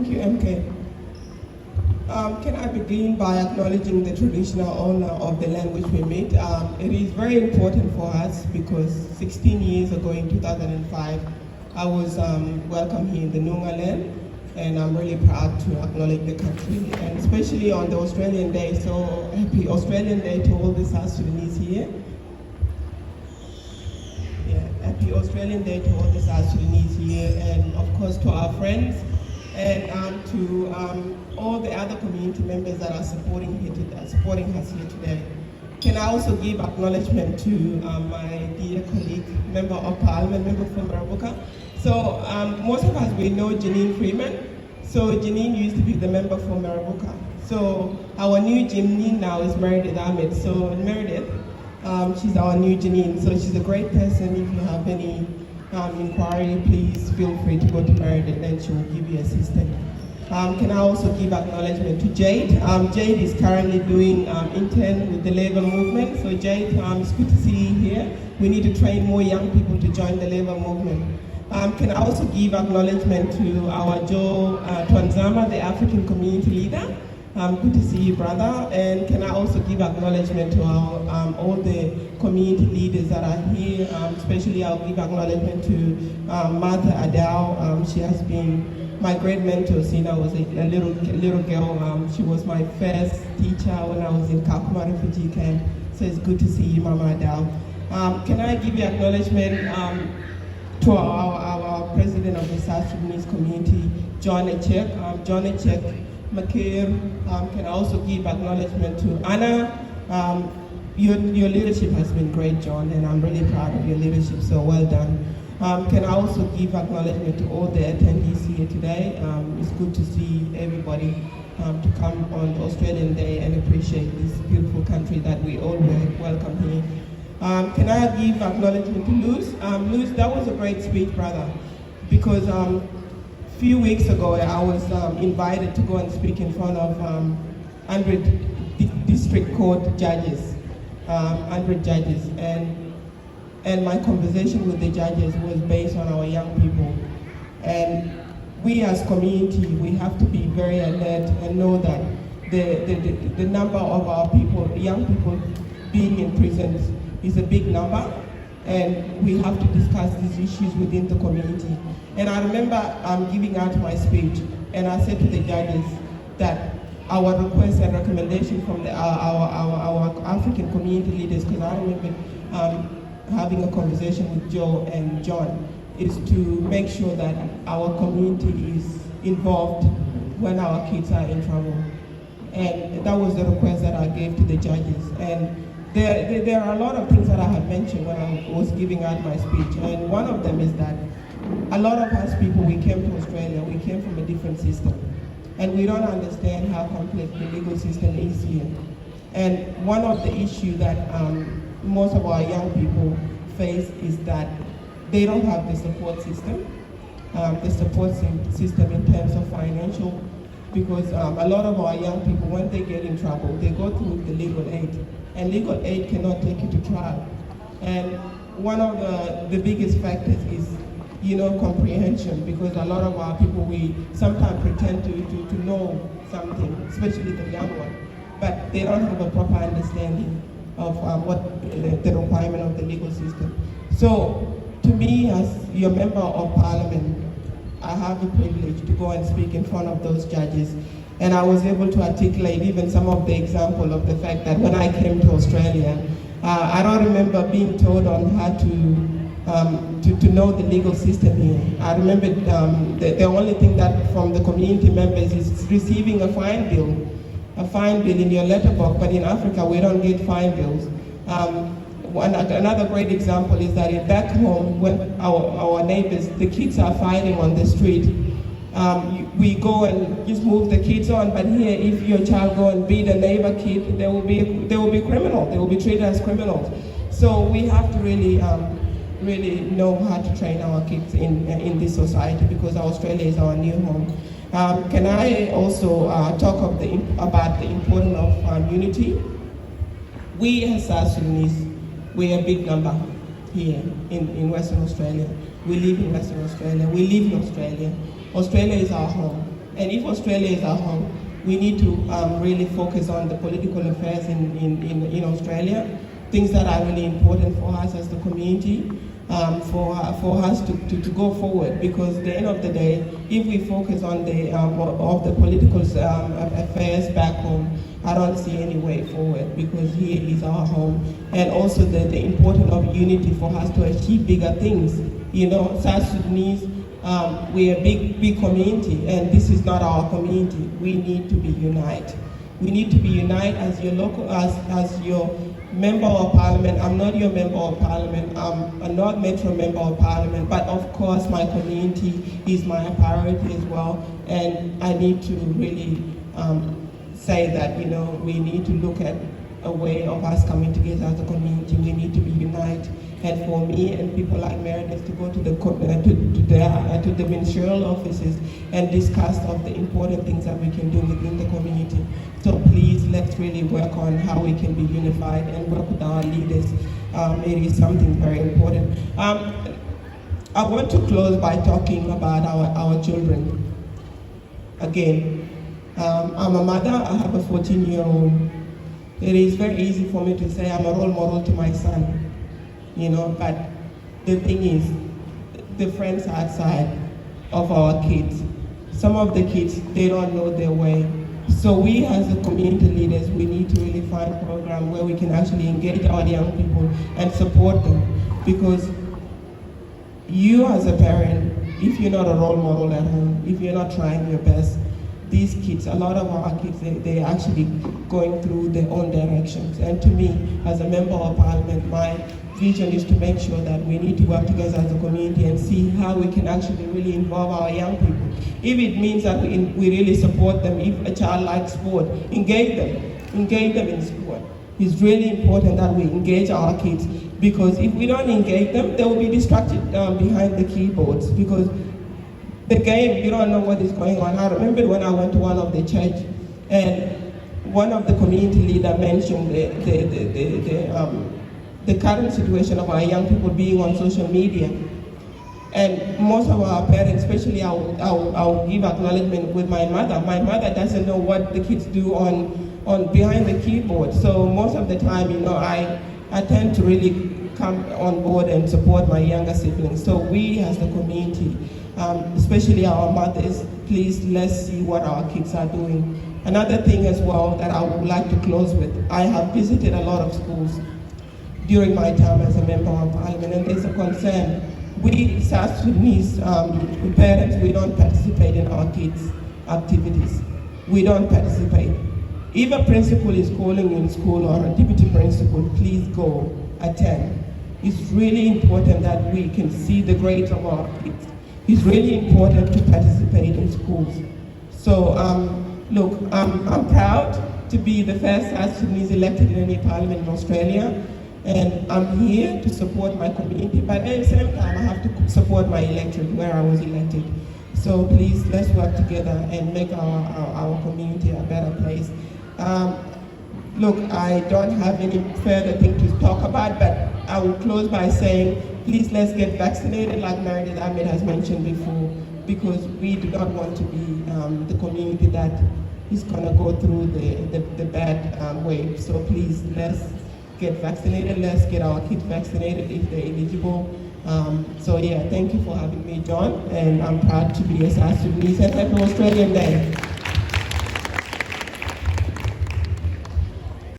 Thank you, MK. Can I begin by acknowledging the traditional owner of the land which we meet? It is very important for us because 16 years ago in 2005, I was welcomed here in the Noongar land, and I'm really proud to acknowledge the country, and especially on the Australian Day. So happy Australian Day to all the South Sudanese here. Yeah, happy Australian Day to all the South Sudanese here, and of course to our friends, and to all the other community members that are supporting us here today. Can I also give acknowledgement to my dear colleague, Member of Parliament, Member from Marabuka. So most of us, we know Janine Freeman. So Janine used to be the member from Marabuka. So our new Janine now is Meredith Ahmed. So Meredith, she's our new Janine. So she's a great person. If you have any inquiry, please feel free to go to Meredith and she will give you assistance. Can I also give acknowledgement to Jade? Jade is currently doing intern with the labor movement. So Jade, it's good to see you here. We need to train more young people to join the labor movement. Can I also give acknowledgement to our Joe Twanzama, the African community leader. Good to see you, brother. And can I also give acknowledgement to our, all the community leaders that are here. Especially I'll give acknowledgement to Martha Adao. She has been my great mentor since I was a little girl. She was my first teacher when I was in Kakuma refugee camp. So it's good to see you, Mama Adao. Can I give you acknowledgement to our president of the South Sudanese community, John Echek. John Echek Makir, can also give acknowledgement to Anna. Your leadership has been great, John, and I'm really proud of your leadership, so well done. Can I also give acknowledgement to all the attendees here today. It's good to see everybody to come on the Australian Day and appreciate this beautiful country that we all welcome here. Can I give acknowledgement to Luz? Luz, that was a great speech, brother, because a few weeks ago I was invited to go and speak in front of 100 district court judges, 100 judges, and my conversation with the judges was based on our young people. And we as community, we have to be very alert and know that the number of our people, young people being in prisons is a big number, and we have to discuss these issues within the community. And I remember giving out my speech, and I said to the judges that our request and recommendation from our African community leaders, because I remember having a conversation with Joe and John, is to make sure that our community is involved when our kids are in trouble. And that was the request that I gave to the judges. And there are a lot of things that I had mentioned when I was giving out my speech. And one of them is that a lot of us people, we came to Australia, we came from a different system. And we don't understand how complex the legal system is here. And one of the issues that most of our young people face is that they don't have the support system in terms of financial, because a lot of our young people, when they get in trouble, they go through the legal aid, and legal aid cannot take you to trial. And one of the biggest factors is, comprehension, because a lot of our people, we sometimes pretend to know something, especially the young one, but they don't have a proper understanding of what the requirement of the legal system. So, to me, as your member of parliament, I have the privilege to go and speak in front of those judges. And I was able to articulate even some of the example of the fact that when I came to Australia, I don't remember being told on how to know the legal system here. I remember the only thing that from the community members is receiving a fine bill in your letterbox, but in Africa we don't get fine bills. Another great example is that back home, when our neighbors, the kids are fighting on the street, we go and just move the kids on. But here, if your child go and beat a neighbor kid, they will be criminal. They will be treated as criminals. So we have to really know how to train our kids in this society, because Australia is our new home. Can I also talk about the importance of unity? We as South Sudanese, we're a big number here in Western Australia. We live in Western Australia. We live in Australia. Australia is our home. And if Australia is our home, we need to really focus on the political affairs in Australia, things that are really important for us as the community, for us to go forward. Because at the end of the day, if we focus on the political affairs back home, I don't see any way forward, because here is our home. And also the importance of unity for us to achieve bigger things. South Sudanese, we're a big community, and this is not our community. We need to be united. We need to be united as your as your member of parliament. I'm not your member of parliament. I'm a North Metro member of parliament, but of course my community is my priority as well. And I need to really say that, we need to look at a way of us coming together as a community. We need to be united. And for me and people like Meredith to go to the ministerial offices and discuss of the important things that we can do within the community. So please, let's really work on how we can be unified and work with our leaders. It is something very important. I want to close by talking about our children. Again, I'm a mother. I have a 14-year-old. It is very easy for me to say I'm a role model to my son. But the thing is, the friends outside of our kids, some of the kids, they don't know their way. So we as the community leaders, we need to really find a program where we can actually engage our young people and support them. Because you as a parent, if you're not a role model at home, if you're not trying your best, these kids, a lot of our kids, they're actually going through their own directions. And to me, as a member of parliament, my vision is to make sure that we need to work together as a community and see how we can actually really involve our young people. If it means that we really support them, if a child likes sport, engage them in sport. It's really important that we engage our kids, because if we don't engage them, they will be distracted behind the keyboards, because the game, you don't know what is going on. I remember when I went to one of the church, and one of the community leader mentioned the current situation of our young people being on social media. And most of our parents, especially I'll give acknowledgement with my mother. My mother doesn't know what the kids do on behind the keyboard. So most of the time, I tend to really come on board and support my younger siblings. So we as the community, especially our mothers, please, let's see what our kids are doing. Another thing as well that I would like to close with, I have visited a lot of schools during my time as a member of parliament, and there's a concern. We South Sudanese parents, we don't participate in our kids' activities. We don't participate. If a principal is calling in school or a deputy principal, please go, attend. It's really important that we can see the grades of our kids. It's really important to participate in schools. So look, I'm proud to be the first South Sudanese elected in any parliament in Australia. And I'm here to support my community, but at the same time, I have to support my electorate where I was elected. So please, let's work together and make our community a better place. Look, I don't have any further thing to talk about, but I will close by saying, please, let's get vaccinated, like Meredith Ahmed has mentioned before, because we do not want to be the community that is going to go through the bad wave. So please, let's get vaccinated. Let's get our kids vaccinated if they're eligible. So yeah, thank you for having me, John, and I'm proud to be a South Sudanese and happy Australian Day.